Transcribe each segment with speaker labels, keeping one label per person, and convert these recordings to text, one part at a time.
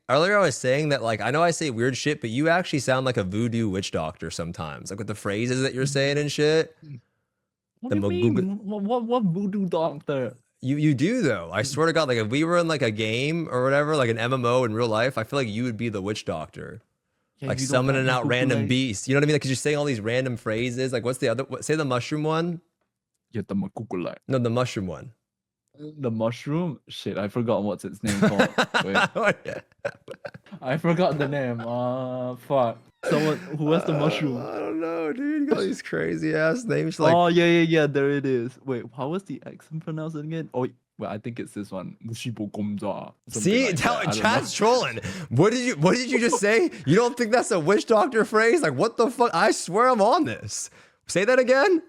Speaker 1: earlier I was saying that like I know I say weird shit, but you actually sound like a voodoo witch doctor sometimes, like with the phrases that you're saying and shit.
Speaker 2: What
Speaker 1: The
Speaker 2: do you
Speaker 1: Magooga.
Speaker 2: mean? What voodoo doctor?
Speaker 1: You do though. I swear to God, like if we were in like a game or whatever, like an MMO in real life, I feel like you would be the witch doctor,
Speaker 2: Yeah,
Speaker 1: like
Speaker 2: you don't got
Speaker 1: summoning out random
Speaker 2: Magugule.
Speaker 1: beasts. You know what I mean? Because you're saying all these random phrases. Like what's the other? Say the mushroom one.
Speaker 2: Yeah, the Magugule.
Speaker 1: No, the mushroom one.
Speaker 2: The mushroom? Shit, I forgot what's its name called. Wait, I forgot the name. Fuck. Someone who has the mushroom?
Speaker 1: I don't know, dude. You got these crazy ass names like.
Speaker 2: Oh yeah. There it is. Wait, how was the accent pronounced again? Oh, well, I think it's this one. Mushibo Gomza.
Speaker 1: See,
Speaker 2: Like that. I don't
Speaker 1: chat's
Speaker 2: know.
Speaker 1: trolling. What did you just say? You don't think that's a witch doctor phrase? Like what the fuck? I swear I'm on this. Say that again.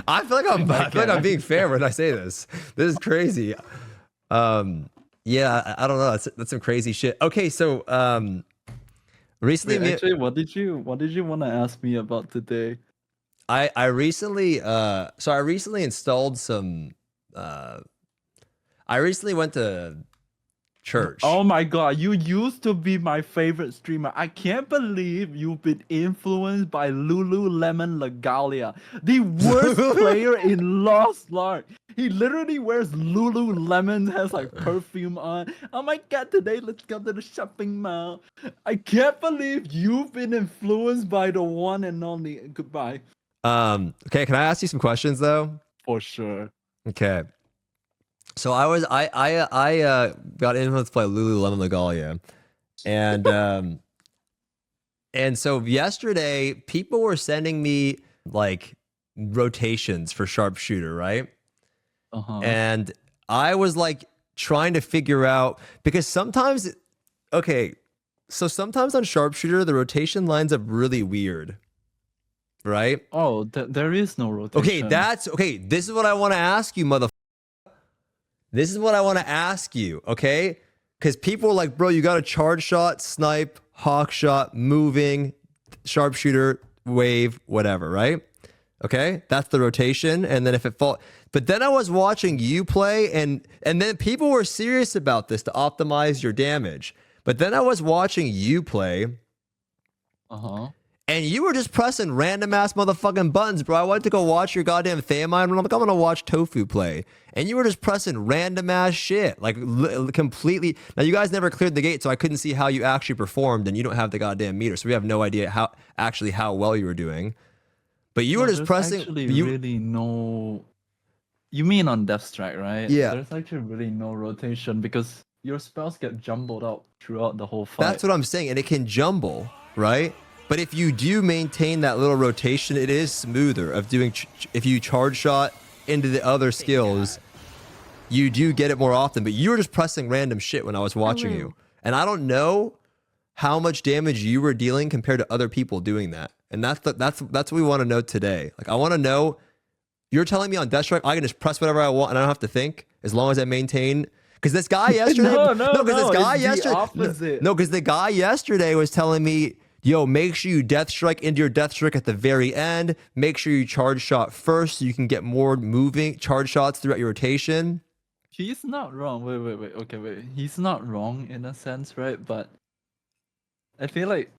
Speaker 1: I feel like I feel like I'm being fair when I say this. This is crazy. Yeah, I don't know. That's some crazy shit. Okay, so recently
Speaker 2: Wait, actually, what did you want to ask me about today?
Speaker 1: I recently I recently installed some I recently went to church.
Speaker 2: Oh my god, you used to be my favorite streamer. I can't believe you've been influenced by Lululemon Legalia, the worst player in Lost Ark. He literally wears Lululemon, has like perfume on. Oh my god, today let's go to the shopping mall. I can't believe you've been influenced by the one and only. Goodbye.
Speaker 1: Okay, can I ask you some questions though?
Speaker 2: For sure.
Speaker 1: Okay. So I got influenced by Lululemon Legalia, and so yesterday people were sending me like rotations for Sharpshooter, right? And I was like trying to figure out because sometimes, okay, so sometimes on Sharpshooter the rotation lines up really weird, right?
Speaker 2: Oh, there is no rotation.
Speaker 1: Okay, that's okay. This is what I want to ask you, mother. This is what I want to ask you, okay? Because people are like, bro, you got a charge shot, snipe, hawk shot, moving, sharpshooter, wave, whatever, right? Okay, that's the rotation. And then if it fall, but then I was watching you play, and then people were serious about this to optimize your damage. But then I was watching you play. And you were just pressing random ass motherfucking buttons, bro. I went to go watch your goddamn Thamine, and I'm like, I'm gonna watch Tofu play. And you were just pressing random ass shit. Like, completely. Now, you guys never cleared the gate, so I couldn't see how you actually performed, and you don't have the goddamn meter. So we have no idea how well you were doing. But you were just pressing.
Speaker 2: Actually, really no. You mean on Death Strike, right?
Speaker 1: Yeah.
Speaker 2: There's actually really no rotation because your spells get jumbled out throughout the whole fight.
Speaker 1: That's what I'm saying, and it can jumble, right? But if you do maintain that little rotation, it is smoother of doing. If you charge shot into the other skills, you do get it more often. But you were just pressing random shit when I was watching you, and I don't know how much damage you were dealing compared to other people doing that. And that's what we want to know today. Like I want to know. You're telling me on Death Strike I can just press whatever I want and I don't have to think as long as I maintain. Because this guy yesterday, because the guy yesterday was telling me, yo, make sure you death strike into your death strike at the very end. Make sure you charge shot first so you can get more moving charge shots throughout your rotation.
Speaker 2: He's not wrong. Wait. Okay, wait. He's not wrong in a sense, right? But I feel like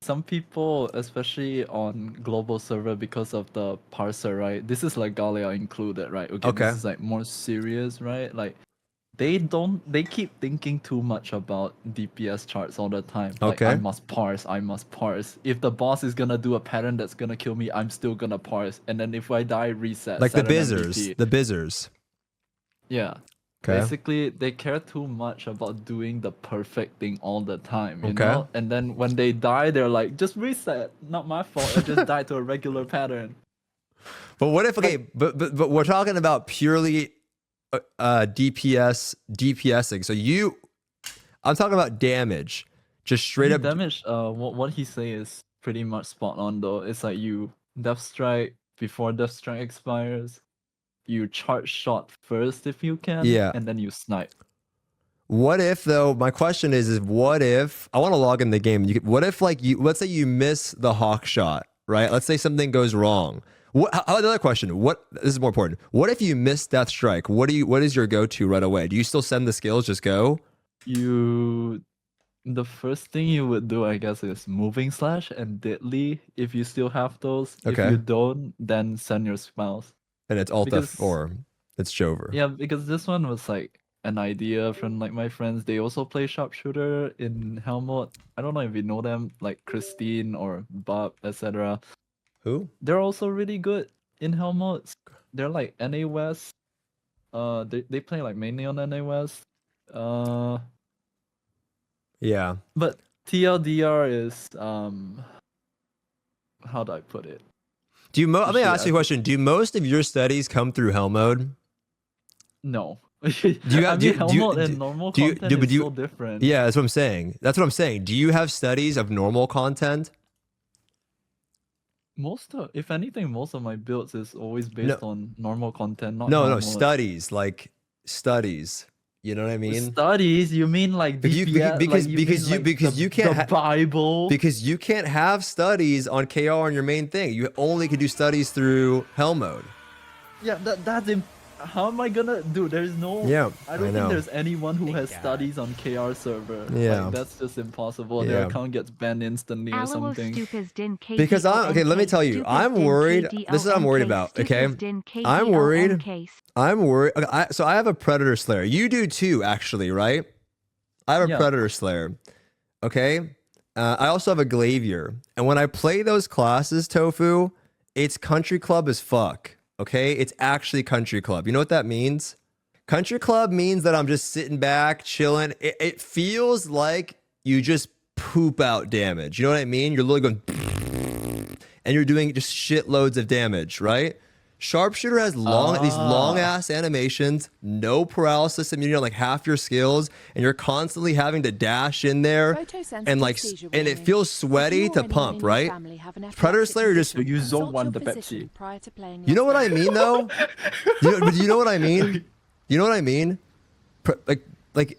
Speaker 2: some people, especially on global server, because of the parser, right? This is like Galia included, right? Okay. This is like more serious, right? Like they keep thinking too much about DPS charts all the time. Like, I must parse. If the boss is gonna do a pattern that's gonna kill me, I'm still gonna parse. And then if I die, reset.
Speaker 1: Like the bizzers.
Speaker 2: Yeah. Okay. Basically, they care too much about doing the perfect thing all the time, you know? And then when they die, they're like, just reset. Not my fault. I just died to a regular pattern.
Speaker 1: But what if, okay, but we're talking about purely DPSing. So I'm talking about damage. Just straight up
Speaker 2: damage. What he say is pretty much spot on though. It's like you death strike before death strike expires. You charge shot first if you can, and then you snipe.
Speaker 1: What if though? My question is what if I want to log in the game? What if like let's say you miss the hawk shot, right? Let's say something goes wrong. Another question. This is more important. What if you miss death strike? What is your go-to right away? Do you still send the skills? Just go.
Speaker 2: You The first thing you would do, I guess, is moving slash and deadly if you still have those. If
Speaker 1: Okay.
Speaker 2: you don't, then send your spells.
Speaker 1: And it's Alt
Speaker 2: Because
Speaker 1: F4. It's Jover.
Speaker 2: yeah, because this one was like an idea from like my friends. They also play Sharpshooter in Hell mode. I don't know if you know them, like Christine or Bob, etc.
Speaker 1: Who?
Speaker 2: They're also really good in Hell modes. They're like NA West. They play like mainly on NA West.
Speaker 1: Yeah.
Speaker 2: But TLDR is how do I put it?
Speaker 1: Let me
Speaker 2: Shit,
Speaker 1: ask you a question. Do most of your studies come through Hell mode?
Speaker 2: No.
Speaker 1: Do you have,
Speaker 2: I mean, Hell mode and normal content is so different.
Speaker 1: Yeah, that's what I'm saying. That's what I'm saying. Do you have studies of normal content?
Speaker 2: If anything, most of my builds is always based on normal content, not
Speaker 1: No,
Speaker 2: Hell
Speaker 1: no,
Speaker 2: mode.
Speaker 1: studies. Like studies. You know what I mean?
Speaker 2: Studies? You mean like DPS?
Speaker 1: Because you can't
Speaker 2: the Bible?
Speaker 1: Because you can't have studies on KR on your main thing. You only can do studies through Hell mode.
Speaker 2: Yeah, that's how am I gonna do? There's no.
Speaker 1: Yeah,
Speaker 2: I don't
Speaker 1: know.
Speaker 2: think there's anyone who has studies on KR server.
Speaker 1: Yeah,
Speaker 2: like, that's just impossible. Their account gets banned instantly or something.
Speaker 1: Because let me tell you, I'm worried. This is what I'm worried about. Okay, I'm worried. Okay, so I have a Predator Slayer. You do too, actually, right? I have a Predator Slayer. Okay. I also have a Glavier, and when I play those classes, Tofu, it's country club as fuck. Okay, it's actually country club. You know what that means? Country club means that I'm just sitting back, chilling. It feels like you just poop out damage. You know what I mean? You're literally going, and you're doing just shitloads of damage, right? Sharpshooter has these long ass animations, no paralysis immunity on like half your skills, and you're constantly having to dash in there and and it feels sweaty to pump, right? Predator Slayer just
Speaker 2: you zone one the Pepsi.
Speaker 1: You know what I mean though? you know what I mean? You know what I mean? Like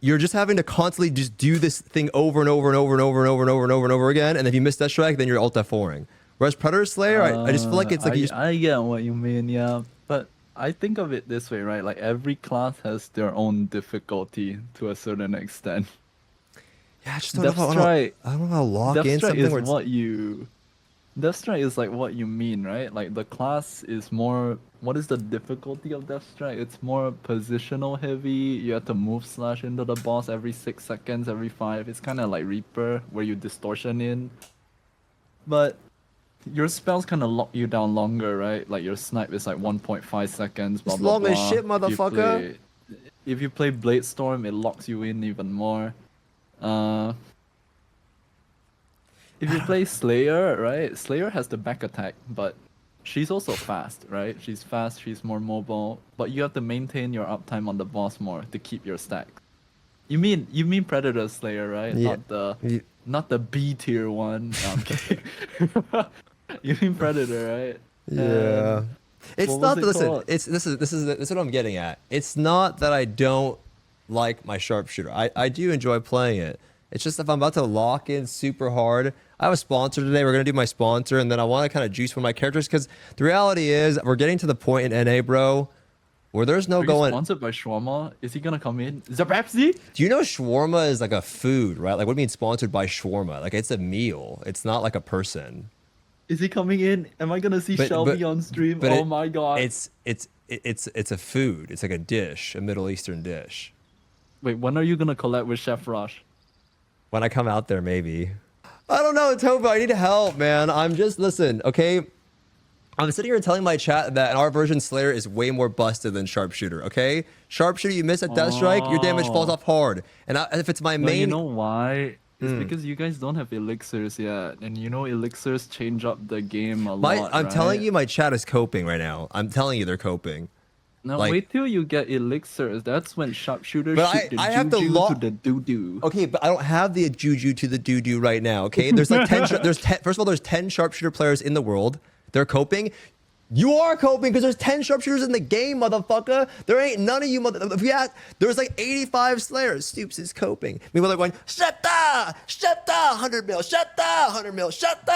Speaker 1: you're just having to constantly just do this thing over and over and over and over and over and over and over and over again, and if you miss that strike, then you're Alt F4ing. Whereas Predator Slayer, I just feel like it's like
Speaker 2: I get what you mean, yeah. But I think of it this way, right? Like every class has their own difficulty to a certain extent.
Speaker 1: Yeah, I just don't know how to lock in something where
Speaker 2: Death Strike is like what you mean, right? Like the class is more. What is the difficulty of Death Strike? It's more positional heavy. You have to move slash into the boss every 6 seconds, every 5. It's kind of like Reaper, where you distortion in. But your spells kind of lock you down longer, right? Like your snipe is like 1.5 seconds. Blah,
Speaker 1: it's
Speaker 2: blah,
Speaker 1: long
Speaker 2: blah.
Speaker 1: as shit, motherfucker.
Speaker 2: If you play Blade Storm, it locks you in even more. If you play Slayer, right? Slayer has the back attack, but she's also fast, right? She's fast, she's more mobile, but you have to maintain your uptime on the boss more to keep your stack. You mean Predator Slayer, right?
Speaker 1: Yeah.
Speaker 2: Not the B tier one. No, I'm kidding. You mean Predator, right?
Speaker 1: Yeah. It's not that, listen, this is what I'm getting at. It's not that I don't like my Sharpshooter. I do enjoy playing it. It's just if I'm about to lock in super hard. I have a sponsor today. We're going to do my sponsor, and then I want to kind of juice one of my characters, because the reality is we're getting to the point in NA, bro, where there's no going.
Speaker 2: Sponsored by Shawarma? Is he gonna come in? Is that Pepsi?
Speaker 1: Do you know shawarma is like a food, right? Like, what do you mean sponsored by shawarma? Like, it's a meal. It's not like a person.
Speaker 2: Is he coming in? Am I gonna see Shelby on stream? Oh my god!
Speaker 1: It's a food. It's like a dish, a Middle Eastern dish.
Speaker 2: Wait, when are you gonna collab with Chef Rush?
Speaker 1: When I come out there, maybe. I don't know, Tofu. I need help, man. Listen, okay? I'm sitting here telling my chat that our version Slayer is way more busted than Sharpshooter, okay? Sharpshooter, you miss a death strike, your damage falls off hard. And if it's my main...
Speaker 2: You know why? It's because you guys don't have elixirs yet. And you know elixirs change up the game a lot,
Speaker 1: I'm telling you, my chat is coping right now. I'm telling you they're coping.
Speaker 2: Now wait till you get elixirs. That's when Sharpshooter shoot the juju to the doo-doo.
Speaker 1: Okay, but I don't have the juju to the doo-doo right now, okay? There's like 10... First of all, there's 10 Sharpshooter players in the world. They're coping. You are coping because there's 10 Sharpshooters in the game, motherfucker. There ain't none of you there's like 85 Slayers. Stoops is coping. Meanwhile, they're going, shut 100 mil, shut 100 mil, shut.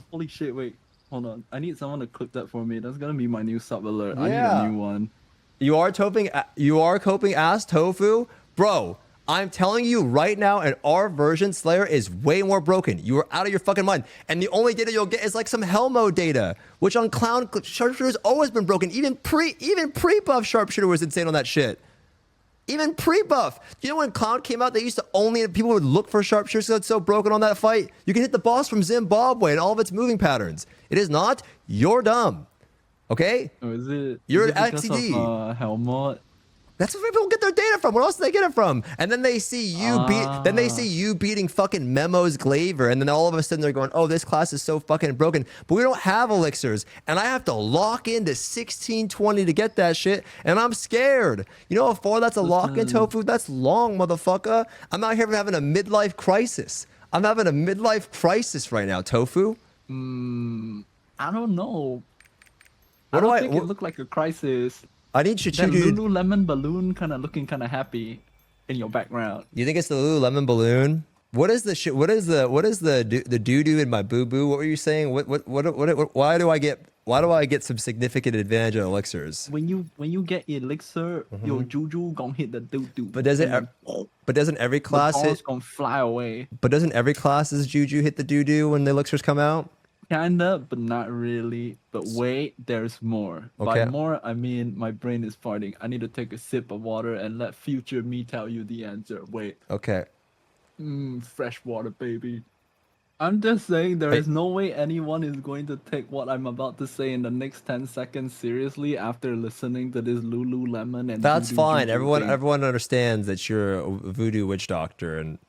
Speaker 2: Holy shit, wait. Hold on. I need someone to clip that for me. That's gonna be my new sub alert.
Speaker 1: Yeah.
Speaker 2: I need a new one.
Speaker 1: You are coping ass tofu, bro. I'm telling you right now, and our version Slayer is way more broken. You are out of your fucking mind. And the only data you'll get is like some hell mode data, which on Clown Sharpshooter's always been broken. Even pre-buff Sharpshooter was insane on that shit. Even pre-buff. You know when Clown came out, they used to only people would look for Sharpshooter because it's so broken on that fight. You can hit the boss from Zimbabwe and all of its moving patterns. It is not. You're dumb. Okay?
Speaker 2: Oh,
Speaker 1: You're
Speaker 2: is it because
Speaker 1: XCD.
Speaker 2: of Helmut?
Speaker 1: That's where people get their data from. Where else do they get it from? And then they see you beating fucking Memos Glaver, and then all of a sudden they're going, "Oh, this class is so fucking broken." But we don't have elixirs, and I have to lock into 1620 to get that shit, and I'm scared. You know how far that's a lock in tofu? That's long, motherfucker. I'm out here having a midlife crisis. I'm having a midlife crisis right now, tofu.
Speaker 2: I don't know.
Speaker 1: What
Speaker 2: I
Speaker 1: do
Speaker 2: don't
Speaker 1: I-
Speaker 2: think
Speaker 1: what-
Speaker 2: it looked like a crisis.
Speaker 1: I need you
Speaker 2: That
Speaker 1: to.
Speaker 2: Lululemon balloon kind of looking kind of happy in your background.
Speaker 1: You think it's the Lululemon balloon? What is the shit? What is the doo doo in my boo boo? What were you saying? What why do I get some significant advantage on elixirs?
Speaker 2: When you get elixir, your juju gonna hit the doo doo.
Speaker 1: But doesn't every class
Speaker 2: the
Speaker 1: hit?
Speaker 2: balls gonna fly away.
Speaker 1: But doesn't every class's juju hit the doo doo when the elixirs come out?
Speaker 2: Kinda, but not really. But wait, there's more.
Speaker 1: Okay.
Speaker 2: By more, I mean my brain is farting. I need to take a sip of water and let future me tell you the answer. Wait.
Speaker 1: Okay.
Speaker 2: Fresh water, baby. I'm just saying there is no way anyone is going to take what I'm about to say in the next 10 seconds seriously after listening to this Lululemon and
Speaker 1: That's
Speaker 2: voodoo
Speaker 1: fine.
Speaker 2: juju thing.
Speaker 1: Everyone understands that you're a voodoo witch doctor, and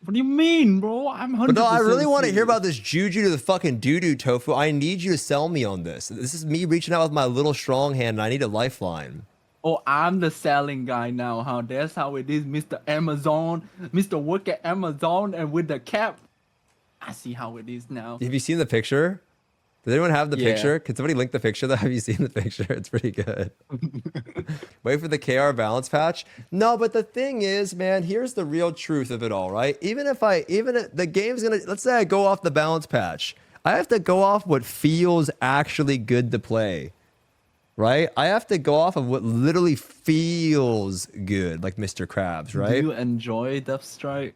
Speaker 2: What do you mean, bro? I'm 100%.
Speaker 1: but no, I really want to hear
Speaker 2: serious.
Speaker 1: about this juju to the fucking doo doo tofu. I need you to sell me on this. This is me reaching out with my little strong hand, and I need a lifeline.
Speaker 2: Oh, I'm the selling guy now, huh? That's how it is, Mr. Amazon. Mr. Work at Amazon and with the cap. I see how it is now.
Speaker 1: Have you seen the picture? Does anyone have the
Speaker 2: Yeah.
Speaker 1: picture? Can somebody link the picture though? Have you seen the picture? It's pretty good. Wait for the KR balance patch. No, but the thing is, man, here's the real truth of it all, right? Even if the game's gonna, let's say I go off the balance patch, I have to go off what feels actually good to play, right? I have to go off of what literally feels good, like Mr. Krabs, right?
Speaker 2: Do you enjoy Death Strike?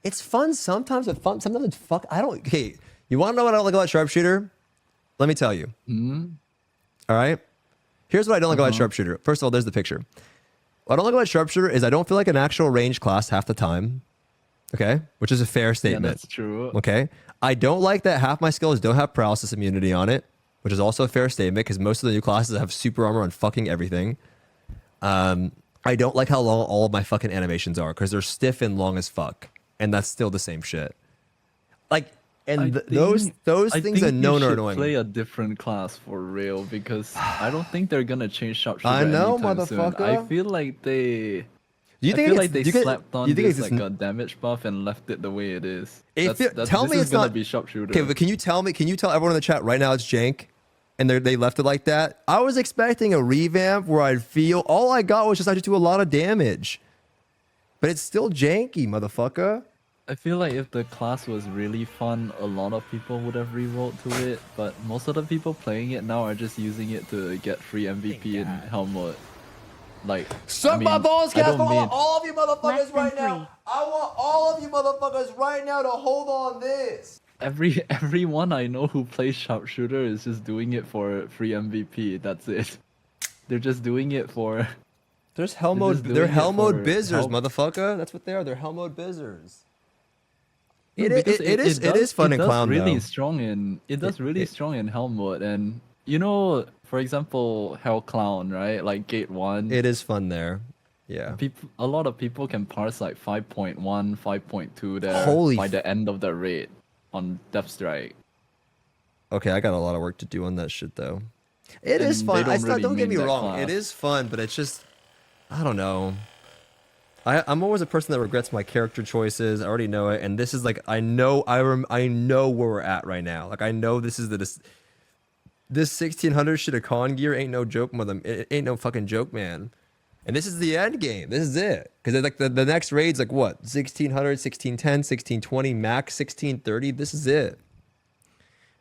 Speaker 1: It's fun sometimes, but sometimes it's fuck. I don't. Okay, you want to know what I don't like about Sharpshooter? Let me tell you. All right. Here's what I don't like about Sharpshooter. First of all, there's the picture. What I don't like about Sharpshooter is I don't feel like an actual range class half the time. Okay, which is a fair
Speaker 2: Yeah,
Speaker 1: statement.
Speaker 2: that's true.
Speaker 1: Okay. I don't like that half my skills don't have paralysis immunity on it, which is also a fair statement because most of the new classes have super armor on fucking everything. I don't like how long all of my fucking animations are because they're stiff and long as fuck. And that's still the same shit. Like, and those things are known are annoying.
Speaker 2: Play a different class for real because I don't think they're gonna change Sharpshooter.
Speaker 1: I know,
Speaker 2: anytime soon.
Speaker 1: motherfucker.
Speaker 2: I feel like they.
Speaker 1: Do you
Speaker 2: I
Speaker 1: think
Speaker 2: feel
Speaker 1: it's,
Speaker 2: like they
Speaker 1: you get-
Speaker 2: slapped on
Speaker 1: you think
Speaker 2: this
Speaker 1: it's
Speaker 2: like a damage buff and left it the way it is.
Speaker 1: If
Speaker 2: That's,
Speaker 1: you- tell
Speaker 2: this
Speaker 1: me
Speaker 2: is
Speaker 1: it's
Speaker 2: gonna
Speaker 1: not-
Speaker 2: be Sharpshooter.
Speaker 1: Okay, but can you tell everyone in the chat right now it's jank? And they left it like that? I was expecting a revamp where I'd feel, all I got was just I just do a lot of damage. But it's still janky, motherfucker.
Speaker 2: I feel like if the class was really fun, a lot of people would have revolt to it. But most of the people playing it now are just using it to get free MVP in Helmut. Like,
Speaker 1: Suck
Speaker 2: I mean,
Speaker 1: my balls,
Speaker 2: I
Speaker 1: Casper.
Speaker 2: don't
Speaker 1: I
Speaker 2: mean-
Speaker 1: want all of you motherfuckers
Speaker 3: Less than
Speaker 1: right now.
Speaker 3: three.
Speaker 1: I want all of you motherfuckers right now to hold on this.
Speaker 2: Everyone I know who plays Sharpshooter is just doing it for free MVP. That's it. They're just doing it for.
Speaker 1: There's hell
Speaker 2: They're
Speaker 1: mode.
Speaker 2: just
Speaker 1: They're
Speaker 2: doing
Speaker 1: hell
Speaker 2: it
Speaker 1: mode
Speaker 2: for
Speaker 1: bizzers,
Speaker 2: help.
Speaker 1: motherfucker. That's what they are. They're hell mode bizzers.
Speaker 2: No,
Speaker 1: It
Speaker 2: because
Speaker 1: is fun
Speaker 2: it
Speaker 1: in
Speaker 2: does
Speaker 1: clown
Speaker 2: really
Speaker 1: though.
Speaker 2: strong in it does really strong in Helmut, and you know, for example, Hell Clown, right? Like Gate 1.
Speaker 1: It is fun there. Yeah.
Speaker 2: A lot of people can parse like 5.1, 5.2 there
Speaker 1: Holy
Speaker 2: by
Speaker 1: f-
Speaker 2: the end of the raid on Death Strike.
Speaker 1: Okay, I got a lot of work to do on that shit though. It
Speaker 2: And
Speaker 1: is
Speaker 2: they
Speaker 1: fun.
Speaker 2: don't really
Speaker 1: Don't get me
Speaker 2: main that
Speaker 1: wrong. It
Speaker 2: class.
Speaker 1: is fun, but it's just I don't know. I'm always a person that regrets my character choices. I already know it, and this is like I know where we're at right now. Like I know this 1600 shit of con gear ain't no joke, it ain't no fucking joke, man. And this is the end game. This is it. Because like the next raid's like what? 1600, 1610, 1620, max 1630. This is it.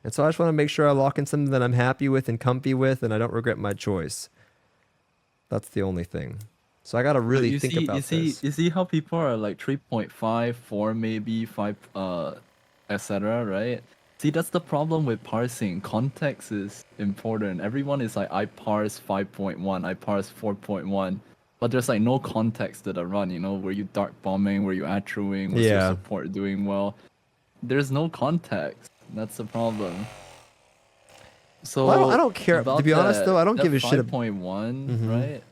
Speaker 1: And so I just want to make sure I lock in something that I'm happy with and comfy with, and I don't regret my choice. That's the only thing. So I gotta
Speaker 2: But
Speaker 1: really think about this.
Speaker 2: you see how people are like 3.5, 4 maybe, 5, etc., right? See, that's the problem with parsing. Context is important. Everyone is like, I parse 5.1, I parse 4.1, but there's like no context to the run, you know? Were you dark bombing? Were you attroing? Was your
Speaker 1: Yeah.
Speaker 2: support doing well? There's no context. That's the problem.
Speaker 1: Well, I
Speaker 2: So
Speaker 1: don't care. To
Speaker 2: about
Speaker 1: be honest, though, I don't
Speaker 2: that
Speaker 1: give a shit.
Speaker 2: 5.1,
Speaker 1: Mm-hmm.
Speaker 2: right?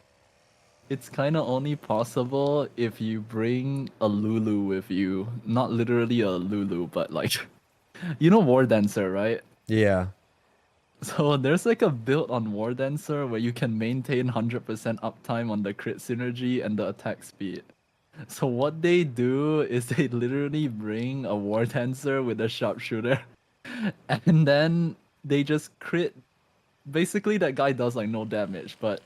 Speaker 2: It's kind of only possible if you bring a Lulu with you. Not literally a Lulu, but like, you know War Dancer, right?
Speaker 1: Yeah.
Speaker 2: So there's like a build on War Dancer where you can maintain 100% uptime on the crit synergy and the attack speed. So what they do is they literally bring a War Dancer with a Sharpshooter, and then they just crit. Basically, that guy does like no damage, but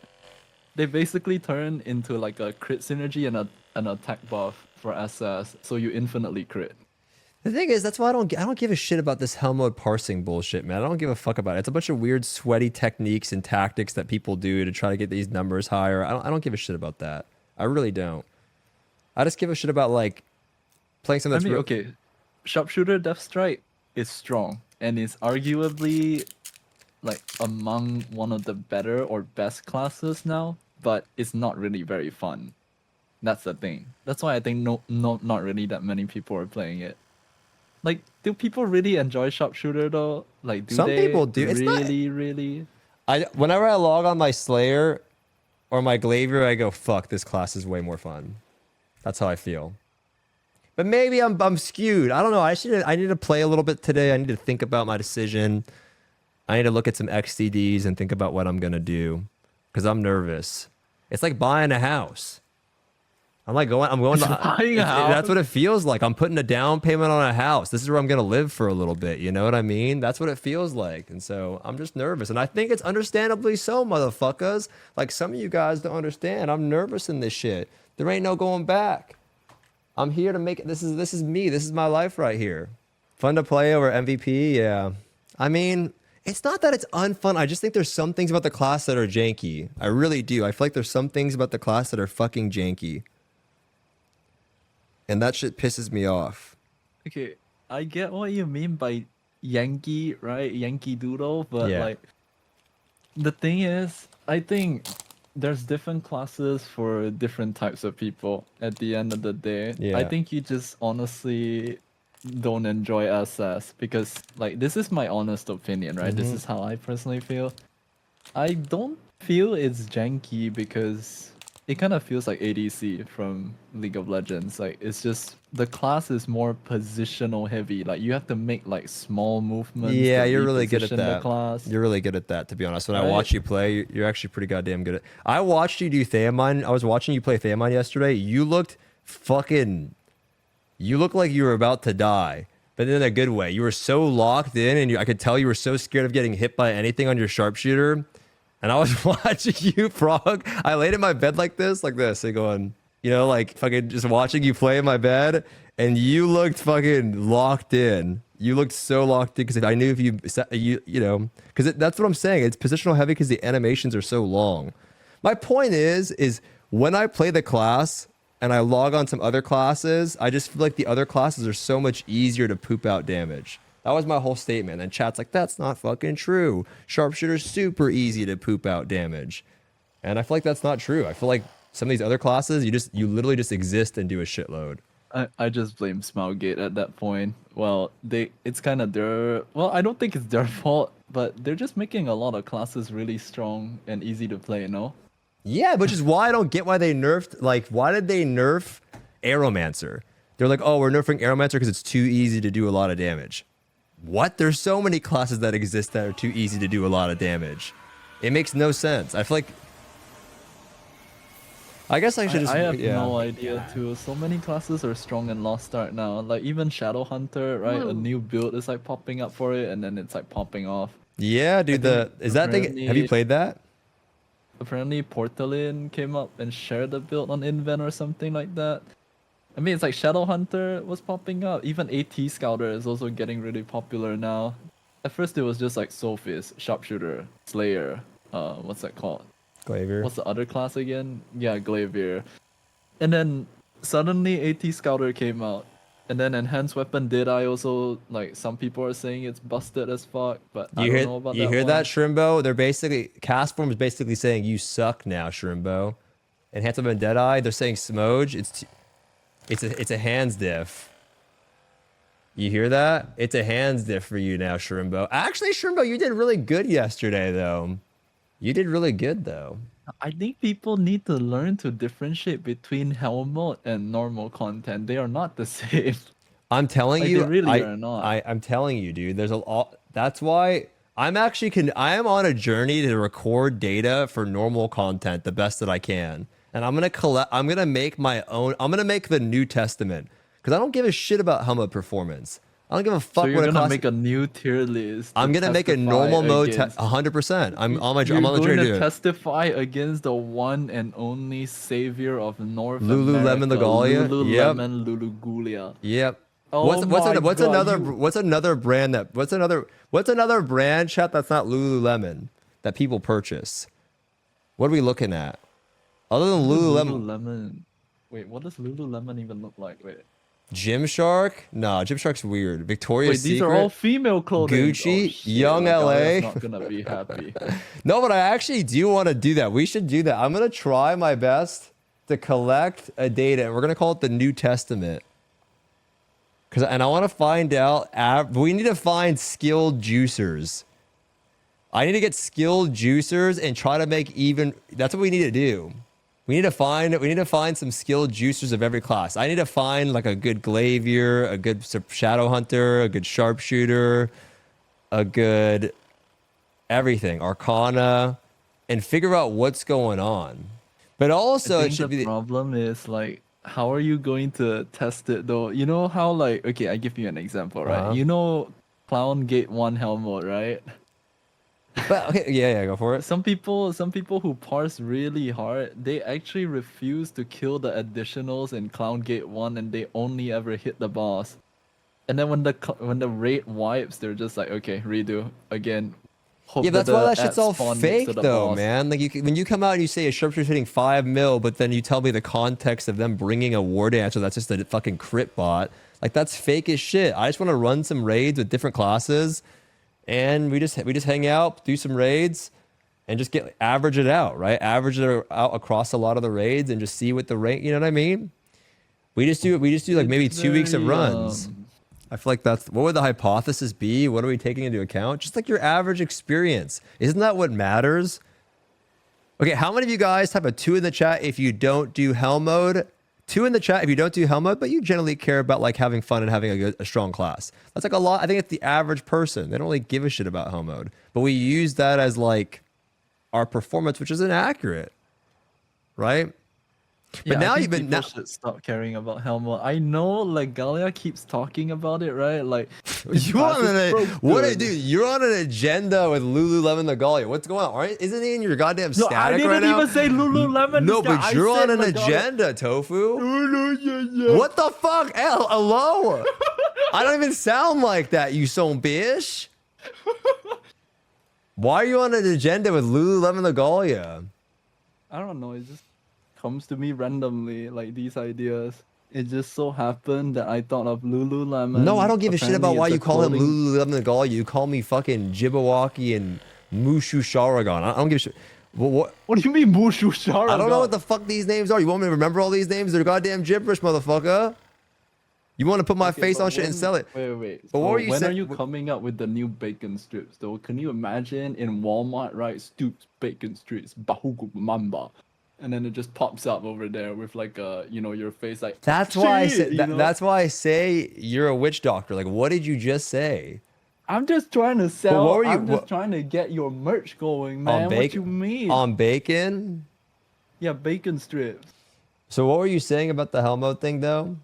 Speaker 2: they basically turn into like a crit synergy and an attack buff for SS, so you infinitely crit.
Speaker 1: The thing is, that's why I don't give a shit about this hell mode parsing bullshit, man. I don't give a fuck about it. It's a bunch of weird, sweaty techniques and tactics that people do to try to get these numbers higher. I don't give a shit about that. I really don't. I just give a shit about like playing something
Speaker 2: I
Speaker 1: that's
Speaker 2: mean,
Speaker 1: real.
Speaker 2: okay, Sharpshooter Death Strike is strong and is arguably like among one of the better or best classes now, but it's not really very fun. That's the thing. That's why I think not really that many people are playing it. Like, do people really enjoy Sharpshooter though? Like, do
Speaker 1: Some
Speaker 2: they
Speaker 1: people do. It's not.
Speaker 2: really, really?
Speaker 1: Whenever I log on my Slayer or my Glavier, I go, fuck, this class is way more fun. That's how I feel. But maybe I'm skewed. I don't know. I need to play a little bit today. I need to think about my decision. I need to look at some XCDs and think about what I'm gonna do, because I'm nervous. It's like buying a house. I'm going to
Speaker 2: Buying a house?
Speaker 1: That's what it feels like. I'm putting a down payment on a house. This is where I'm gonna live for a little bit. You know what I mean? That's what it feels like. And so I'm just nervous. And I think it's understandably so, motherfuckers. Like, some of you guys don't understand. I'm nervous in this shit. There ain't no going back. I'm here to make it. This is me. This is my life right here. Fun to play over MVP. Yeah. I mean, it's not that it's unfun. I just think there's some things about the class that are janky. I really do. I feel like there's some things about the class that are fucking janky. And that shit pisses me off.
Speaker 2: Okay, I get what you mean by Yankee, right? Yankee Doodle, but
Speaker 1: Yeah.
Speaker 2: like, the thing is, I think there's different classes for different types of people at the end of the day.
Speaker 1: Yeah.
Speaker 2: I think you just honestly don't enjoy SS because, like, this is my honest opinion, right? This is how I personally feel. I don't feel it's janky because it kind of feels like ADC from League of Legends. Like, it's just the class is more positional heavy. Like, you have to make like small movements.
Speaker 1: Yeah,
Speaker 2: to
Speaker 1: you're really good at
Speaker 2: reposition
Speaker 1: that.
Speaker 2: The class.
Speaker 1: You're really good at that, to be honest. When I
Speaker 2: Right?
Speaker 1: watch you play, you're actually pretty goddamn good at. I watched you do Theamine. I was watching you play Theamine yesterday. You looked fucking. You looked like you were about to die, but in a good way. You were so locked in, and I could tell you were so scared of getting hit by anything on your sharpshooter. And I was watching you, Frog. I laid in my bed like this, and going, you know, like fucking just watching you play in my bed, and you looked fucking locked in. You looked so locked in because I knew if you know, because that's what I'm saying. It's positional heavy because the animations are so long. My point is when I play the class and I log on some other classes, I just feel like the other classes are so much easier to poop out damage. That was my whole statement. And chat's like, that's not fucking true. Sharpshooter's super easy to poop out damage. And I feel like that's not true. I feel like some of these other classes, you literally just exist and do a shitload.
Speaker 2: I just blame Smilegate at that point. Well, it's kind of their. Well, I don't think it's their fault, but they're just making a lot of classes really strong and easy to play. No.
Speaker 1: Yeah, which is why I don't get why they nerfed. Like, why did they nerf Aeromancer? They're like, oh, we're nerfing Aeromancer because it's too easy to do a lot of damage. What? There's so many classes that exist that are too easy to do a lot of damage. It makes no sense. I feel like. I guess I should just.
Speaker 2: I have no idea too. So many classes are strong in Lost Ark now. Like even Shadowhunter, right? A new build is like popping up for it, and then it's like popping off.
Speaker 1: Yeah, dude. Is that thing? Have you played that?
Speaker 2: Apparently, Portalin came up and shared a build on Invent or something like that. I mean, it's like Shadowhunter was popping up. Even AT Scouter is also getting really popular now. At first, it was just like Sophist, Sharpshooter, Slayer. What's that called?
Speaker 1: Glavier.
Speaker 2: what's the other class again? Yeah, Glavier. And then suddenly AT Scouter came out. And then enhanced weapon did I also like some people are saying it's busted as fuck, but I don't know about
Speaker 1: You
Speaker 2: that
Speaker 1: hear
Speaker 2: one.
Speaker 1: that, Shrimbo? They're basically Castform is basically saying you suck now, Shrimbo. And Handsome and Deadeye, they're saying Smoge. It's a hands diff. You hear that? It's a hands diff for you now, Shrimbo. Actually, Shrimbo, you did really good yesterday, though. You did really good, though.
Speaker 2: I think people need to learn to differentiate between hell mode and normal content. They are not the same.
Speaker 1: I'm telling
Speaker 2: Like,
Speaker 1: you,
Speaker 2: they really are not.
Speaker 1: I'm telling you, dude. There's a lot. That's why I'm actually I am on a journey to record data for normal content the best that I can, and I'm gonna collect. I'm gonna make my own. I'm gonna make the New Testament because I don't give a shit about helmet performance. I don't give a fuck
Speaker 2: So you're
Speaker 1: what it
Speaker 2: gonna
Speaker 1: costs.
Speaker 2: make a new tier list.
Speaker 1: I'm gonna make a normal mode. 100%. I'm on my.
Speaker 2: You're
Speaker 1: I'm on the
Speaker 2: going
Speaker 1: journey
Speaker 2: to
Speaker 1: to do it.
Speaker 2: testify against the one and only savior of North
Speaker 1: Lululemon
Speaker 2: America,
Speaker 1: Legalia?
Speaker 2: Lululemon Lulugulia.
Speaker 1: Yep.
Speaker 2: Oh
Speaker 1: What's
Speaker 2: my
Speaker 1: what's
Speaker 2: God,
Speaker 1: another
Speaker 2: you-
Speaker 1: what's another brand that what's another brand, chat, that's not Lululemon that people purchase? What are we looking at? Other than Lululemon,
Speaker 2: Lululemon. Wait, what does Lululemon even look like? Wait.
Speaker 1: Gymshark? No, Gymshark's weird. Victoria's
Speaker 2: Wait, these
Speaker 1: Secret.
Speaker 2: are all female clothing.
Speaker 1: Gucci,
Speaker 2: Oh, shit,
Speaker 1: Young
Speaker 2: Legalia's
Speaker 1: LA.
Speaker 2: not gonna be happy.
Speaker 1: No, but I actually do want to do that. We should do that. I'm gonna try my best to collect a data, and we're gonna call it the New Testament. And I want to find out. We need to find skilled juicers. I need to get skilled juicers and try to make even. That's what we need to do. We need to find some skilled juicers of every class. I need to find like a good Glavier, a good Shadow Hunter, a good Sharpshooter, a good everything, Arcana, and figure out what's going on. But also,
Speaker 2: I
Speaker 1: it
Speaker 2: think
Speaker 1: should
Speaker 2: the
Speaker 1: be.
Speaker 2: problem is like, how are you going to test it though? You know how like, okay, I give you an example, right?
Speaker 1: Uh-huh.
Speaker 2: You know, Clown Gate 1 hell mode, right?
Speaker 1: But okay, yeah, go for it.
Speaker 2: Some people who parse really hard, they actually refuse to kill the additionals in Clown Gate 1 and they only ever hit the boss. And then when the raid wipes, they're just like, okay, redo again. Hope
Speaker 1: Yeah, that's
Speaker 2: the
Speaker 1: why that shit's
Speaker 2: at
Speaker 1: all
Speaker 2: spawn next
Speaker 1: fake,
Speaker 2: to the
Speaker 1: though,
Speaker 2: boss.
Speaker 1: man. Like, when you come out and you say a sharpshooter's hitting 5 mil, but then you tell me the context of them bringing a war dancer that's just a fucking crit bot. Like, that's fake as shit. I just want to run some raids with different classes, and we just hang out, do some raids, and just average it out, right? Average it out across a lot of the raids, and just see what the rate. You know what I mean? We just do like maybe 2 weeks of
Speaker 2: very,
Speaker 1: runs. I feel like that's what would the hypothesis be? What are we taking into account? Just like your average experience. Isn't that what matters? Okay, how many of you guys have a 2 in the chat if you don't do hell mode? 2 in the chat if you don't do hell mode, but you generally care about like having fun and having a strong class. That's like a lot. I think it's the average person. They don't really give a shit about hell mode, but we use that as like our performance, which is inaccurate, right? But now you've been
Speaker 2: should stop caring about Helmut. I know Legalia keeps talking about it, right? Like
Speaker 1: you dude? You're on an agenda with Lululemon Legalia. What's going on? Right? Isn't he in your goddamn
Speaker 2: No,
Speaker 1: static
Speaker 2: I didn't
Speaker 1: right now?
Speaker 2: even say Lululemon.
Speaker 1: No,
Speaker 2: this guy.
Speaker 1: but you're
Speaker 2: I
Speaker 1: on
Speaker 2: said
Speaker 1: an
Speaker 2: Legalia.
Speaker 1: agenda, Tofu. What the fuck? Hello? I don't even sound like that, you son bitch. Why are you on an agenda with Lululemon Legalia?
Speaker 2: I don't know. It just comes to me randomly, like these ideas. It just so happened that I thought of Lululemon.
Speaker 1: No, I don't give a shit about
Speaker 2: Apparently
Speaker 1: why
Speaker 2: it's
Speaker 1: you
Speaker 2: a
Speaker 1: call him
Speaker 2: clothing-
Speaker 1: Lululemon Legalia. You call me fucking Jibawaki and Mushu Sharagon. I don't give a shit. What?
Speaker 2: What do you mean, Mushu Shara?
Speaker 1: I don't know what the fuck these names are. You want me to remember all these names? They're goddamn gibberish, motherfucker. You want to put my face on shit and sell it.
Speaker 2: Wait.
Speaker 1: But what were you
Speaker 2: when
Speaker 1: saying?
Speaker 2: are you coming up with the new bacon strips, though? Can you imagine in Walmart, right? Stoops bacon strips, Bahugu Mamba. And then it just pops up over there with like your face like.
Speaker 1: That's why I
Speaker 2: "Shit,"
Speaker 1: said.
Speaker 2: you know?
Speaker 1: That's why I say you're a witch doctor. Like, what did you just say?
Speaker 2: I'm just trying to sell.
Speaker 1: what were you-
Speaker 2: I'm just
Speaker 1: what-
Speaker 2: trying to get your merch going, man. What you mean?
Speaker 1: On bacon?
Speaker 2: Yeah, bacon strips.
Speaker 1: So what were you saying about the Helmo thing, though?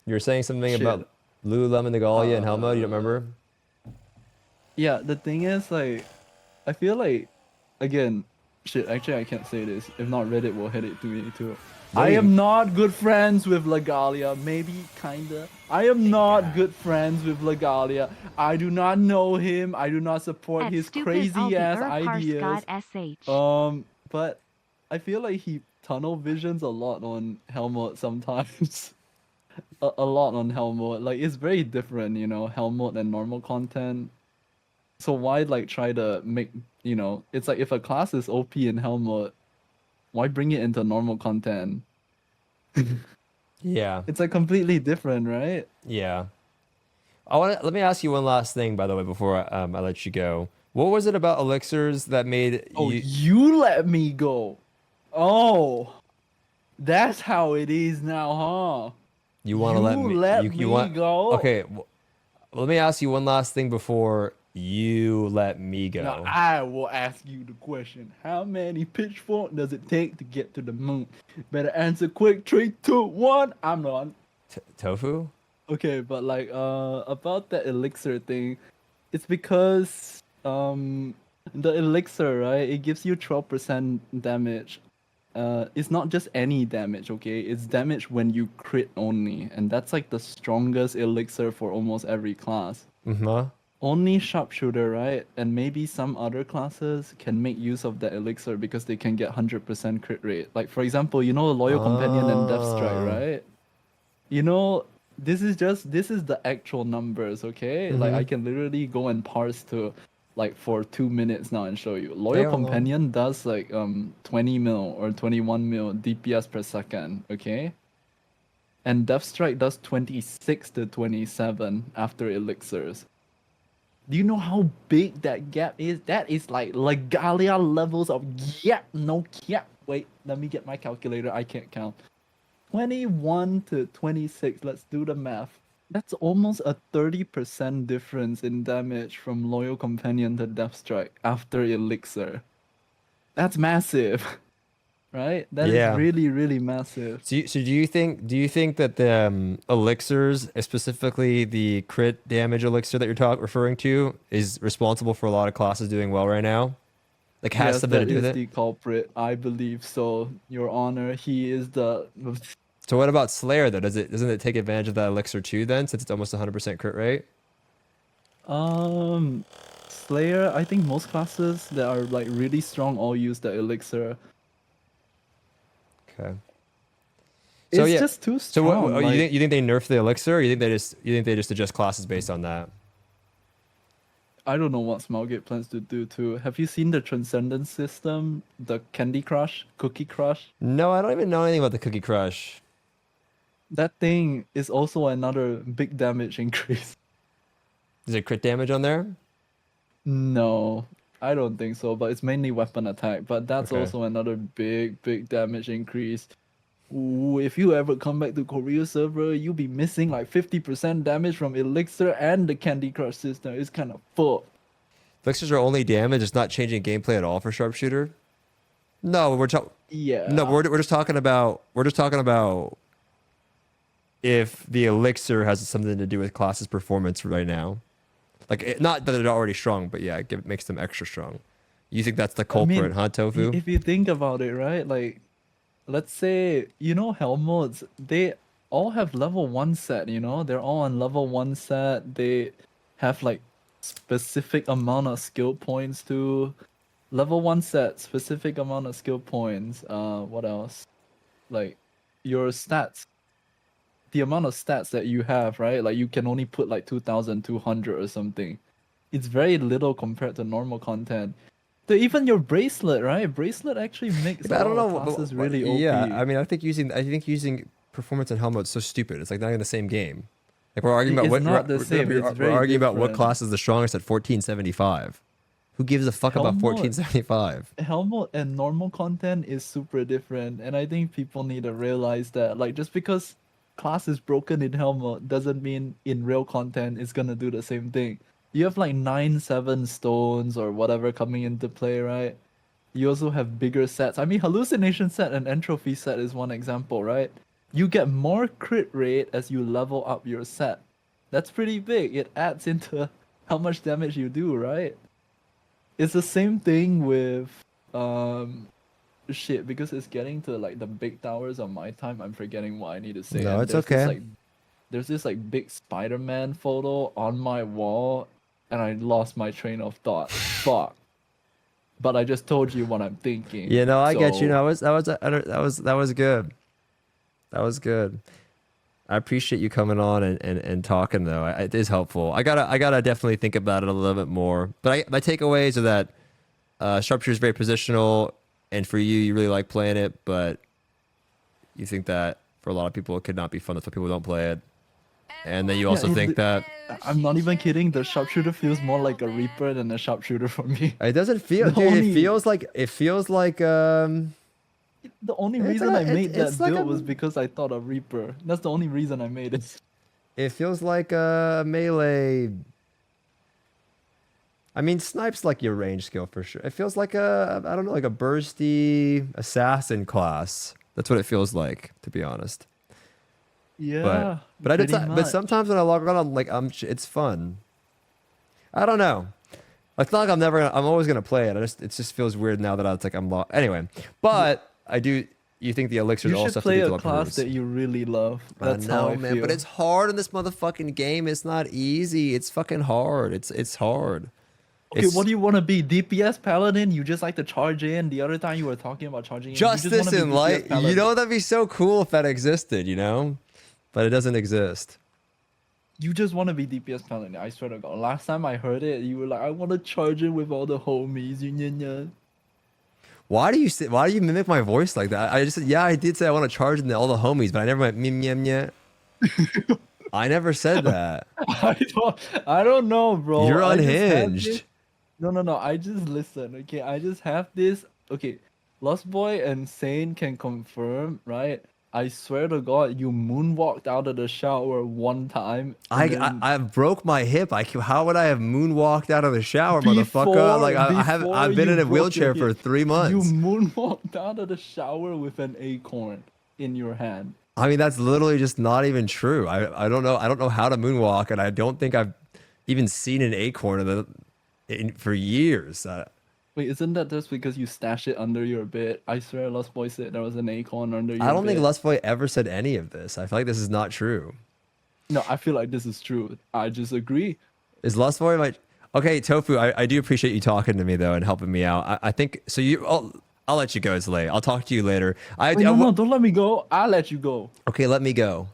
Speaker 1: You were saying something
Speaker 2: Shit.
Speaker 1: about Lululemon Legalia and Helmo. You don't remember?
Speaker 2: Yeah, the thing is, like, I feel like, again, shit, actually, I can't say this. If not, Reddit will hit it to me, too.
Speaker 1: What
Speaker 2: I
Speaker 1: do you-
Speaker 2: am not good friends with Legalia. Maybe, kinda. I am not good friends with Legalia. I do not know him. I do not support
Speaker 3: At
Speaker 2: his
Speaker 3: stupid
Speaker 2: crazy ass
Speaker 3: LBR parse
Speaker 2: ideas.
Speaker 3: God SH.
Speaker 2: But I feel like he tunnel visions a lot on Helmut sometimes. A lot on Helmut. Like it's very different, you know, Helmut and normal content. So why like try to make, you know, it's like if a class is OP in Helmut, why bring it into normal content?
Speaker 1: Yeah.
Speaker 2: It's like completely different, right?
Speaker 1: Yeah. Let me ask you one last thing, by the way, before I let you go. What was it about elixirs that made
Speaker 2: Oh,
Speaker 1: you?
Speaker 2: you let me go. Oh, that's how it is now, huh?
Speaker 1: You want to let
Speaker 2: You
Speaker 1: me?
Speaker 2: let
Speaker 1: You
Speaker 2: me
Speaker 1: want?
Speaker 2: go.
Speaker 1: Okay. Let me ask you one last thing before you let me
Speaker 2: Now
Speaker 1: go.
Speaker 2: I will ask you the question: how many pitchfork does it take to get to the moon? Better answer quick. 3, 2, 1. I'm not.
Speaker 1: Tofu?
Speaker 2: Okay, but like about that elixir thing, it's because the elixir, right? It gives you 12% damage. It's not just any damage, okay? It's damage when you crit only, and that's like the strongest elixir for almost every class.
Speaker 1: Mm-hmm.
Speaker 2: Only Sharpshooter, right? And maybe some other classes can make use of that elixir because they can get 100% crit rate. Like for example, you know Loyal Companion and Death Strike,
Speaker 1: Ah.
Speaker 2: right? You know, this is the actual numbers, okay? Like I
Speaker 1: Mm-hmm.
Speaker 2: can literally go and parse to like for 2 minutes now and show you. Loyal
Speaker 1: Yeah, well.
Speaker 2: Companion does like 20 mil or 21 mil DPS per second, okay? And Death Strike does 26 to 27 after elixirs. Do you know how big that gap is? That is like Legalia levels of gap, no cap. Wait, let me get my calculator. I can't count. 21 to 26. Let's do the math. That's almost a 30% difference in damage from Loyal Companion to Death Strike after Elixir. That's massive, right? That is
Speaker 1: Yeah.
Speaker 2: really, really massive.
Speaker 1: So do you think that the elixirs, specifically the crit damage elixir that you're referring to, is responsible for a lot of classes doing well right now? Like has
Speaker 2: Yes,
Speaker 1: something to
Speaker 2: that
Speaker 1: do with
Speaker 2: is
Speaker 1: it?
Speaker 2: the culprit. I believe so, Your Honor. He is the.
Speaker 1: So what about Slayer though? Doesn't it take advantage of that elixir too then, since it's almost 100% crit rate?
Speaker 2: Um, Slayer, I think most classes that are like really strong all use the elixir.
Speaker 1: Okay. So
Speaker 2: It's
Speaker 1: yeah.
Speaker 2: just too
Speaker 1: So
Speaker 2: strong.
Speaker 1: you
Speaker 2: Like,
Speaker 1: think they nerf the elixir, or you think they just adjust classes based on that?
Speaker 2: I don't know what Smilegate plans to do too. Have you seen the Transcendence system? The Candy Crush, Cookie Crush?
Speaker 1: No, I don't even know anything about the Cookie Crush.
Speaker 2: That thing is also another big damage increase.
Speaker 1: Is it crit damage on there?
Speaker 2: No, I don't think so, but it's mainly weapon attack. But that's
Speaker 1: Okay.
Speaker 2: also another big, big damage increase. Ooh, if you ever come back to Korea server, you'll be missing like 50% damage from Elixir and the Candy Crush system. It's kind of full.
Speaker 1: Elixirs are only damage. It's not changing gameplay at all for Sharpshooter. No, we're talking. No,
Speaker 2: Yeah.
Speaker 1: we're just talking about. We're just talking about if the elixir has something to do with class's performance right now. Like, not that they're already strong, but yeah, it makes them extra strong. You think that's the
Speaker 2: I
Speaker 1: culprit,
Speaker 2: mean,
Speaker 1: huh, Tofu?
Speaker 2: if you think about it, right? Like, let's say, you know, Helmods, they all have level 1 set, you know? They're all on level 1 set. They have like specific amount of skill points too. Level 1 set, specific amount of skill points. What else? Like your stats, the amount of stats that you have, right? Like you can only put like 2,200 or something. It's very little compared to normal content. So even your bracelet, right? Bracelet actually
Speaker 1: Yeah,
Speaker 2: makes a
Speaker 1: but I don't
Speaker 2: lot of
Speaker 1: know.
Speaker 2: classes really
Speaker 1: Yeah,
Speaker 2: OP.
Speaker 1: I mean, I think using performance and helmet is so stupid. It's like not even the same game. Like we're arguing
Speaker 2: It
Speaker 1: about
Speaker 2: is
Speaker 1: what
Speaker 2: not the same. It's
Speaker 1: we're
Speaker 2: very
Speaker 1: arguing about what
Speaker 2: different.
Speaker 1: class is the strongest at 1475. Who gives a fuck about
Speaker 2: Helmut,
Speaker 1: 1475?
Speaker 2: Helmut and normal content is super different, and I think people need to realize that. Like, just because class is broken in Helmut doesn't mean in real content it's gonna do the same thing. You have like 9-7 stones or whatever coming into play, right? You also have bigger sets. I mean, hallucination set and entropy set is one example, right? You get more crit rate as you level up your set. That's pretty big. It adds into how much damage you do, right? It's the same thing with um shit because it's getting to like the big towers on my time. I'm forgetting what I need to say.
Speaker 1: No,
Speaker 2: And
Speaker 1: it's okay.
Speaker 2: there's this like big Spider-Man photo on my wall and I lost my train of thought. Fuck. but I just told you what I'm thinking.
Speaker 1: You know, I get you.
Speaker 2: So-
Speaker 1: No, that was good. That was good. I appreciate you coming on and talking though. It is helpful. I gotta definitely think about it a little bit more. But my takeaways are that Sharpshooter is very positional, and for you, you really like playing it, but you think that for a lot of people it could not be fun. That's why people don't play it. And then you also think that
Speaker 2: I'm not even kidding. The sharpshooter feels more like a reaper than a sharpshooter for me.
Speaker 1: it doesn't feel.
Speaker 2: The
Speaker 1: Dude,
Speaker 2: only-
Speaker 1: it feels like
Speaker 2: The only
Speaker 1: It's
Speaker 2: reason
Speaker 1: a-
Speaker 2: I made
Speaker 1: it's
Speaker 2: that
Speaker 1: like
Speaker 2: build
Speaker 1: a-
Speaker 2: was because I thought of reaper. That's the only reason I made it.
Speaker 1: It feels like a melee. I mean, snipe's like your range skill for sure. It feels like I don't know, like a bursty assassin class. That's what it feels like, to be honest.
Speaker 2: Yeah,
Speaker 1: But I did.
Speaker 2: pretty
Speaker 1: But
Speaker 2: much.
Speaker 1: sometimes when I log on, I'm like, it's fun. I don't know. It's not like I'm never. I'm always gonna play it. It just feels weird now that it's like I'm lost. Anyway, but I do. You think the elixirs
Speaker 2: You
Speaker 1: also
Speaker 2: should
Speaker 1: have to
Speaker 2: play
Speaker 1: be
Speaker 2: a
Speaker 1: developed
Speaker 2: class
Speaker 1: rules.
Speaker 2: that you really love. That's
Speaker 1: I
Speaker 2: how
Speaker 1: know,
Speaker 2: I
Speaker 1: man,
Speaker 2: feel.
Speaker 1: but it's hard in this motherfucking game. It's not easy. It's fucking hard. It's hard.
Speaker 2: Okay, what do you want to be? DPS paladin? You just like to charge in. The other time you were talking about charging in. You just
Speaker 1: Justice
Speaker 2: wanna be
Speaker 1: in
Speaker 2: DPS
Speaker 1: light? You
Speaker 2: paladin.
Speaker 1: know that'd be so cool if that existed. You know, but it doesn't exist.
Speaker 2: You just want to be DPS paladin. I swear to God. Last time I heard it, you were like, I want to charge in with all the homies.
Speaker 1: Why do you mimic my voice like that? I just said, yeah, I did say I want to charge in all the homies, but I never went mim yam yam. I never said that.
Speaker 2: I don't know, bro.
Speaker 1: You're
Speaker 2: I just have
Speaker 1: unhinged.
Speaker 2: this- No. I just listen. Okay, I just have this. Okay, Lost Boy and Sane can confirm, right? I swear to God, you moonwalked out of the shower one time. and then
Speaker 1: I broke my hip. How would I have moonwalked out of the shower, motherfucker?
Speaker 2: before-
Speaker 1: Like
Speaker 2: before
Speaker 1: I've been
Speaker 2: you
Speaker 1: in a
Speaker 2: broke
Speaker 1: wheelchair
Speaker 2: your
Speaker 1: for
Speaker 2: hip,
Speaker 1: 3
Speaker 2: You
Speaker 1: months.
Speaker 2: moonwalked out of the shower with an acorn in your hand.
Speaker 1: I mean, that's literally just not even true. I don't know. I don't know how to moonwalk, and I don't think I've even seen an acorn for years.
Speaker 2: Wait, isn't that just because you stash it under your bed? I swear, Lost Boy said there was an acorn under your bed.
Speaker 1: I don't think Lustboy ever said any of this. I feel like this is not true.
Speaker 2: No, I feel like this is true. I just agree.
Speaker 1: Is Lustboy my... Okay, Tofu, I do appreciate you talking to me, though, and helping me out. I think... So I'll let you go, it's late. I'll talk to you later.
Speaker 2: Wait, no, don't let me go. I'll let you go.
Speaker 1: Okay, let me go.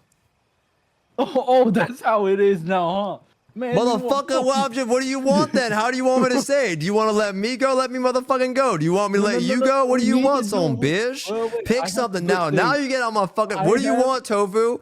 Speaker 2: Oh, that's how it is now, huh? Man,
Speaker 1: Motherfucker, what do you want then? How do you want me to say? Do you want to let me go? Let me motherfucking go. Do you want me to let you go? What do you want, son, bitch?
Speaker 2: Wait, I
Speaker 1: Pick
Speaker 2: have
Speaker 1: something
Speaker 2: good
Speaker 1: now.
Speaker 2: things.
Speaker 1: Now you get on my fucking... What do you want, Tofu?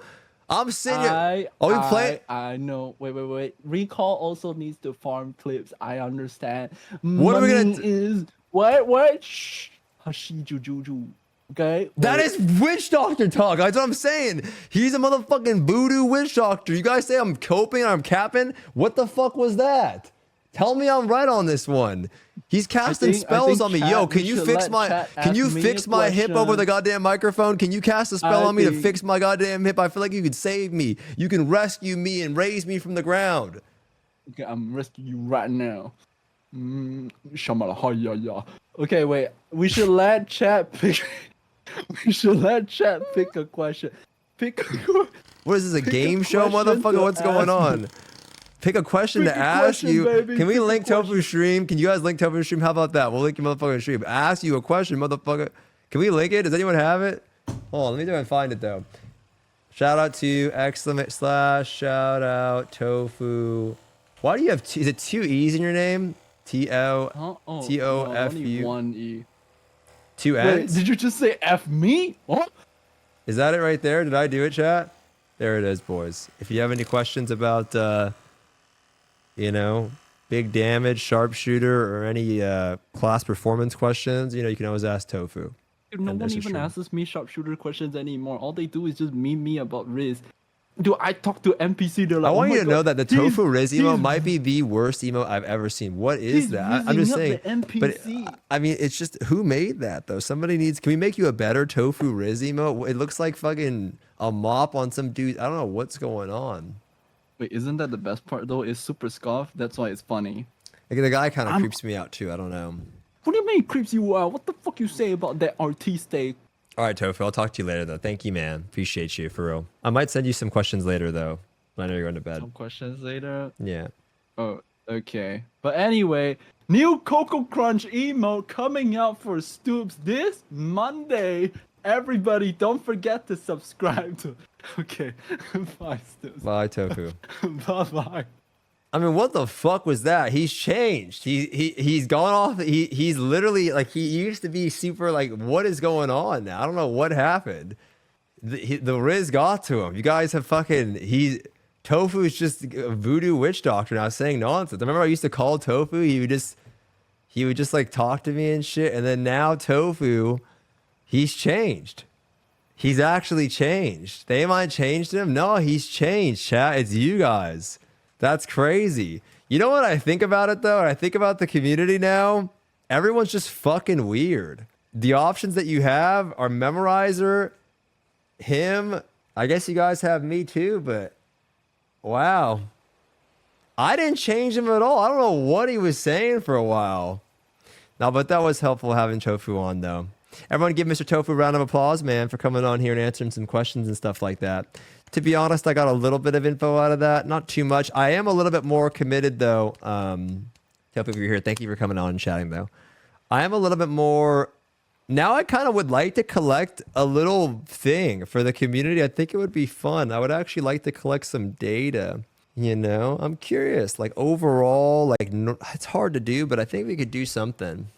Speaker 1: I'm sitting here... we play...
Speaker 2: I know. Wait. Recall also needs to farm clips. I understand.
Speaker 1: What are we gonna
Speaker 2: Money is what? Shh. Hashi juju. Okay.
Speaker 1: That
Speaker 2: Wait.
Speaker 1: is witch doctor talk. That's what I'm saying. He's a motherfucking voodoo witch doctor. You guys say I'm coping, I'm capping. What the fuck was that? Tell me I'm right on this one. He's casting spells on me. Yo, can you fix my hip over the goddamn microphone? Can you cast a spell on me to fix my goddamn hip? I feel like you could save me. You can rescue me and raise me from the ground.
Speaker 2: Okay, I'm rescuing you right now. Shamala hayaya. Okay, wait. We should let chat pick. We should let chat pick a question.
Speaker 1: What is this, a game show,
Speaker 2: question
Speaker 1: motherfucker?
Speaker 2: to
Speaker 1: What's going
Speaker 2: ask
Speaker 1: on? Pick a question
Speaker 2: Pick
Speaker 1: to
Speaker 2: a
Speaker 1: ask
Speaker 2: question,
Speaker 1: you.
Speaker 2: baby.
Speaker 1: Can we
Speaker 2: Pick a
Speaker 1: link
Speaker 2: question.
Speaker 1: Tofu Stream? Can you guys link Tofu Stream? How about that? We'll link your motherfucking stream. Ask you a question, motherfucker. Can we link it? Does anyone have it? Hold on, let me try and find it though. Shout out to / shout out Tofu. Why do you have is it 2 E's in your name?
Speaker 2: Huh? Oh,
Speaker 1: T-O-F-U.
Speaker 2: only one E.
Speaker 1: 2
Speaker 2: Wait,
Speaker 1: N's?
Speaker 2: did you just say F me? What?
Speaker 1: Is that it right there? Did I do it, chat? There it is, boys. If you have any questions about, big damage, sharpshooter, or any class performance questions, you can always ask Tofu.
Speaker 2: Dude, no
Speaker 1: And
Speaker 2: one
Speaker 1: this is
Speaker 2: even
Speaker 1: true.
Speaker 2: asks me sharpshooter questions anymore. All they do is just meme me about Riz. Dude, I talk to NPC. They're like,
Speaker 1: I want
Speaker 2: oh
Speaker 1: you
Speaker 2: my
Speaker 1: to know
Speaker 2: God,
Speaker 1: that the
Speaker 2: he's-
Speaker 1: Tofu Riz emo
Speaker 2: he's-
Speaker 1: might be the worst emo I've ever seen. What is
Speaker 2: he's
Speaker 1: that? I'm
Speaker 2: rizzing
Speaker 1: just
Speaker 2: up
Speaker 1: saying.
Speaker 2: the
Speaker 1: But
Speaker 2: NPC.
Speaker 1: I mean, it's just who made that though? Somebody needs. Can we make you a better Tofu Riz emo? It looks like fucking a mop on some dude. I don't know what's going on.
Speaker 2: Wait, isn't that the best part though? It's super scuffed. That's why it's funny.
Speaker 1: Like, the guy kind of
Speaker 2: I'm-
Speaker 1: creeps me out too. I don't know.
Speaker 2: What do you mean creeps you out? What the fuck you say about that artiste?
Speaker 1: All right, Tofu. I'll talk to you later though. Thank you, man. Appreciate you for real. I might send you some questions later though. I know you're going to bed.
Speaker 2: Some questions later.
Speaker 1: Yeah.
Speaker 2: Oh, okay. But anyway, New Cocoa Crunch emote coming out for Stoops this Monday. Everybody, don't forget to subscribe to. Okay, bye, Stoops.
Speaker 1: Bye, Tofu.
Speaker 2: Bye bye.
Speaker 1: I mean, what the fuck was that? He's changed. He's gone off. He's literally like he used to be super like. What is going on now? I don't know what happened. The Riz got to him. You guys have fucking Tofu is just a voodoo witch doctor now saying nonsense. I remember I used to call Tofu. He would just like talk to me and shit. And then now Tofu, he's changed. He's actually changed. They might changed him. No, he's changed. Chat, it's you guys. That's crazy. You know what I think about it though? I think about the community now. Everyone's just fucking weird. The options that you have are Memorizer, him. I guess you guys have me too, but wow. I didn't change him at all. I don't know what he was saying for a while. No, but that was helpful having Tofu on though. Everyone give Mr. Tofu a round of applause, man, for coming on here and answering some questions and stuff like that. To be honest, I got a little bit of info out of that. Not too much. I am a little bit more committed, though. Tofu, if you're here, thank you for coming on and chatting, though. I am a little bit more... Now I kind of would like to collect a little thing for the community. I think it would be fun. I would actually like to collect some data. You know? I'm curious. Like, overall, like, it's hard to do, but I think we could do something.